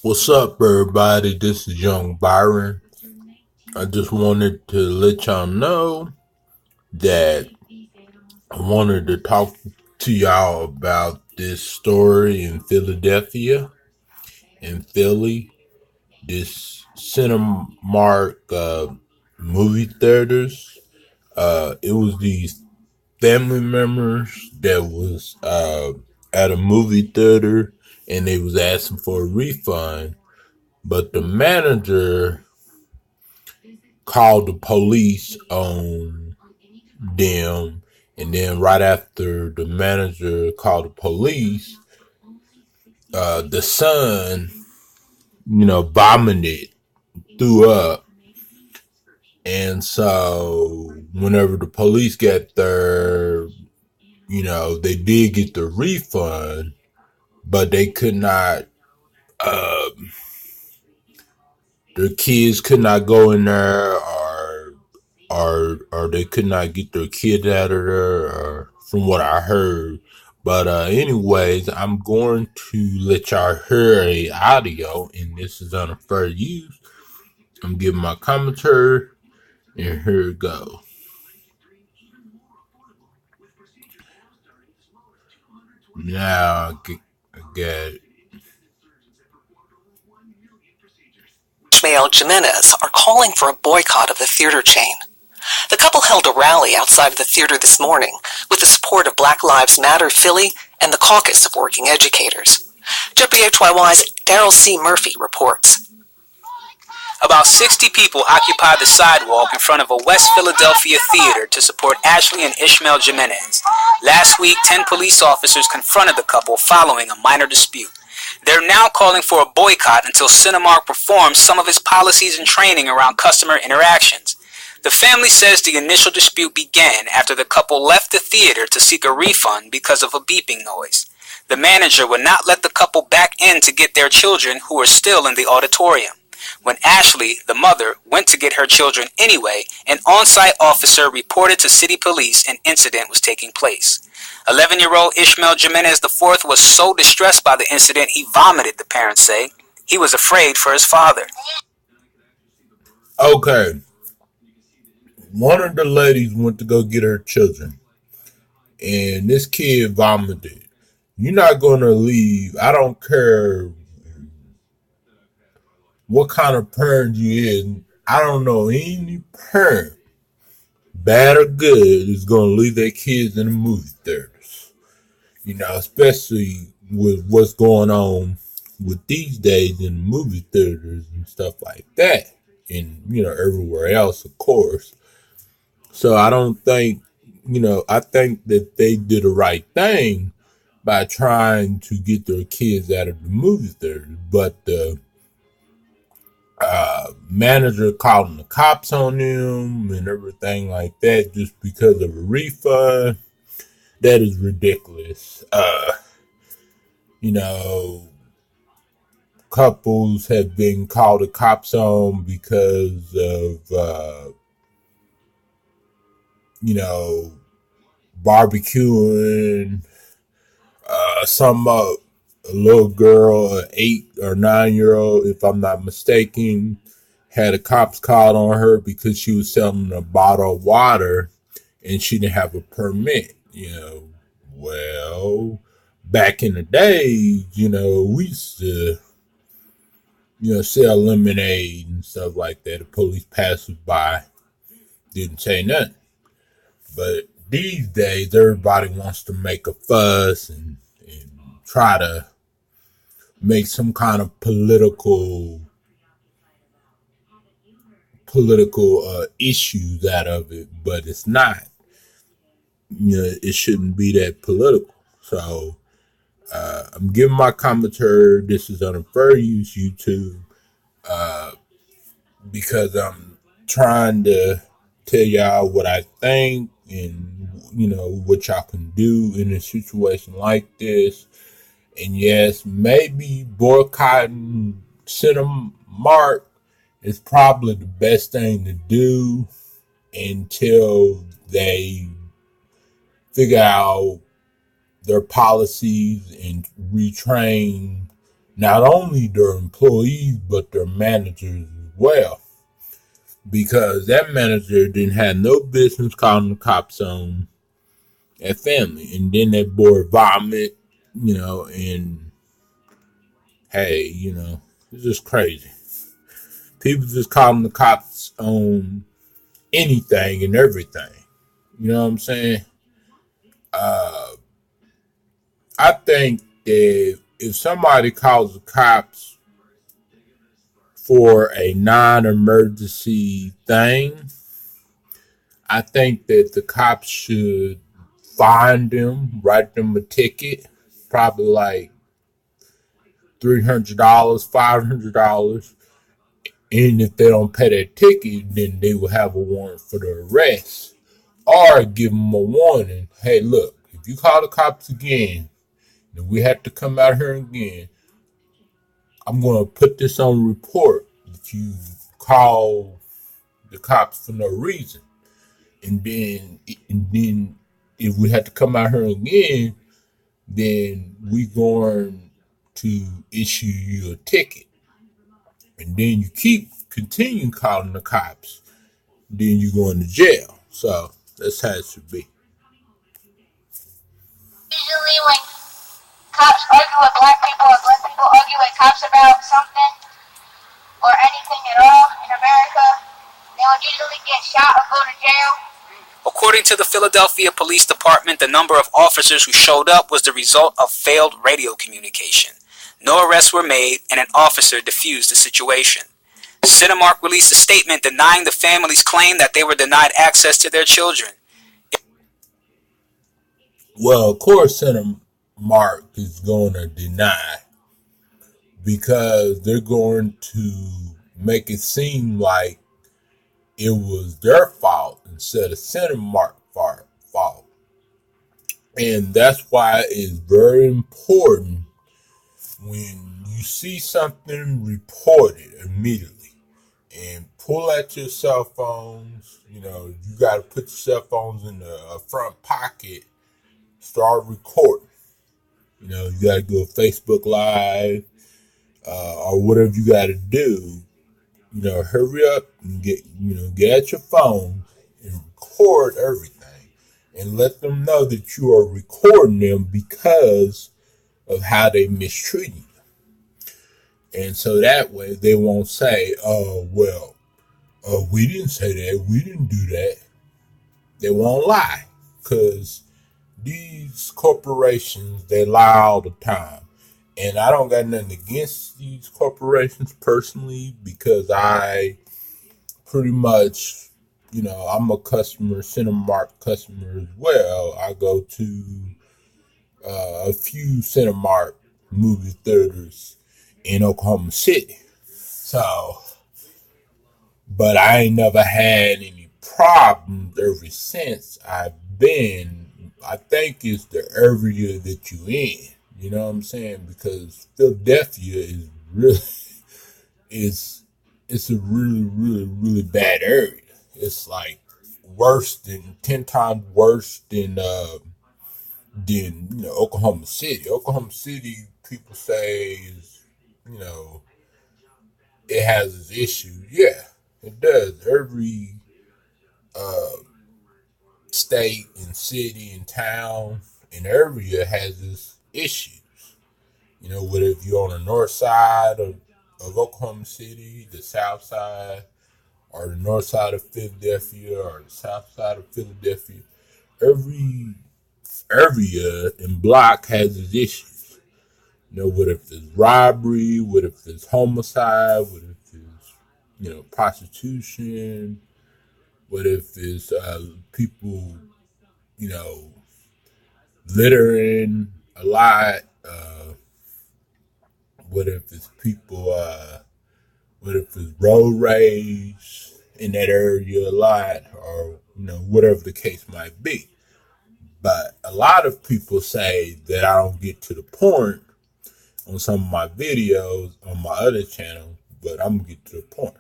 What's up, everybody? This is Young Byron. I just wanted to let y'all know that I wanted to talk to y'all about this story in Philadelphia, in Philly. This Cinemark movie theaters. It was these family members that was at a movie theater and they was asking for a refund, but the manager called the police on them, and then right after the manager called the police, the son, vomited, threw up, and so whenever the police got there, they did get the refund, but they could not. Uh, their kids could not go in there, or they could not get their kid out of there, or from what I heard. But anyways, I'm going to let y'all hear a audio, and this is on a fair use. I'm giving my commentary, and here it goes. Now I get it. Ishmael Jimenez are calling for a boycott of the theater chain. The couple held a rally outside of the theater this morning with the support of Black Lives Matter Philly and the Caucus of Working Educators. WHYY's Daryl C. Murphy reports. About 60 people occupied the sidewalk in front of a West Philadelphia theater to support Ashley and Ishmael Jimenez. Last week, 10 police officers confronted the couple following a minor dispute. They're now calling for a boycott until Cinemark reforms some of its policies and training around customer interactions. The family says the initial dispute began after the couple left the theater to seek a refund because of a beeping noise. The manager would not let the couple back in to get their children, who were still in the auditorium. When Ashley, the mother, went to get her children anyway, an on-site officer reported to city police an incident was taking place. 11-year-old Ishmael Jimenez IV was so distressed by the incident he vomited, the parents say. He was afraid for his father. Okay, one of the ladies went to go get her children, and this kid vomited. You're not going to leave. I don't care what kind of parent you is. I don't know any parent, bad or good, is going to leave their kids in the movie theaters. Especially with what's going on with these days in movie theaters and stuff like that. And, everywhere else, of course. So I don't think, I think that they did the right thing by trying to get their kids out of the movie theaters. But the manager calling the cops on them and everything like that just because of a refund, that is ridiculous. You know, Couples have been called the cops on because of, you know, barbecuing. A little girl, an 8 or 9 year old, if I'm not mistaken, had a cops called on her because she was selling a bottle of water and she didn't have a permit. Well, back in the days, we used to, sell lemonade and stuff like that. The police passed us by, didn't say nothing. But these days, everybody wants to make a fuss and try to make some kind of political issues out of it, but it's not. It shouldn't be that political. So I'm giving my commentary. This is on a fair use YouTube because I'm trying to tell y'all what I think and what y'all can do in a situation like this. And yes, maybe boycotting Cinemark is probably the best thing to do until they figure out their policies and retrain not only their employees but their managers as well, because that manager didn't have no business calling the cops on that family. And then that boy vomit, and hey, it's just crazy. People just calling the cops on anything and everything. You know what I'm saying? Uh, I think that if somebody calls the cops for a non-emergency thing, I think that the cops should fine them, write them a ticket, probably like $300, $500. And if they don't pay that ticket, then they will have a warrant for the arrest. Or give them a warning. Hey, look, if you call the cops again, and we have to come out here again, I'm going to put this on report that you call the cops for no reason. And then if we have to come out here again, then we going to issue you a ticket. And then you keep continue calling the cops, then you going to jail. So that's how it should be. Usually when cops argue with black people or black people argue with cops about something or anything at all in America, they will usually get shot or go to jail. According to the Philadelphia Police Department, the number of officers who showed up was the result of failed radio communication. No arrests were made, and an officer defused the situation. Cinemark released a statement denying the family's claim that they were denied access to their children. Well, of course, Senator Mark is going to deny because they're going to make it seem like it was their fault instead of Senator Mark's fault. And that's why it's very important when you see something reported immediately and pull out your cell phones. You got to put your cell phones in the front pocket, start recording. You got to go Facebook Live or whatever you got to do. Hurry up and get at your phone and record everything and let them know that you are recording them because of how they mistreated you. And so that way they won't say, oh, well, we didn't say that. We didn't do that. They won't lie because these corporations, they lie all the time. And I don't got nothing against these corporations personally because I pretty much, I'm a customer, Cinemark customer as well. I go to a few Cinemark movie theaters in Oklahoma City. So, but I ain't never had any problems ever since I've been. I think it's the area that you in. You know what I'm saying? Because Philadelphia is really is it's a really, really, really bad area. It's like worse than 10 times worse than Oklahoma City. Oklahoma City, people say is you know it has its issues. Yeah, it does. Every uh, state and city and town and area has its issues. Whether if you're on the north side of Oklahoma City, the south side, or the north side of Philadelphia, or the south side of Philadelphia, every area and block has its issues. What if there's robbery? What if there's homicide? What if there's, prostitution? What if there's people, you know, littering a lot? What if it's people, what if it's road rage in that area a lot? Or, whatever the case might be. But a lot of people say that I don't get to the point on some of my videos on my other channel, but I'm gonna get to the point.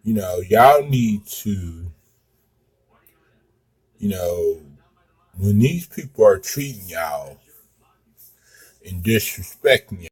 Y'all need to, you know, when these people are treating y'all and disrespecting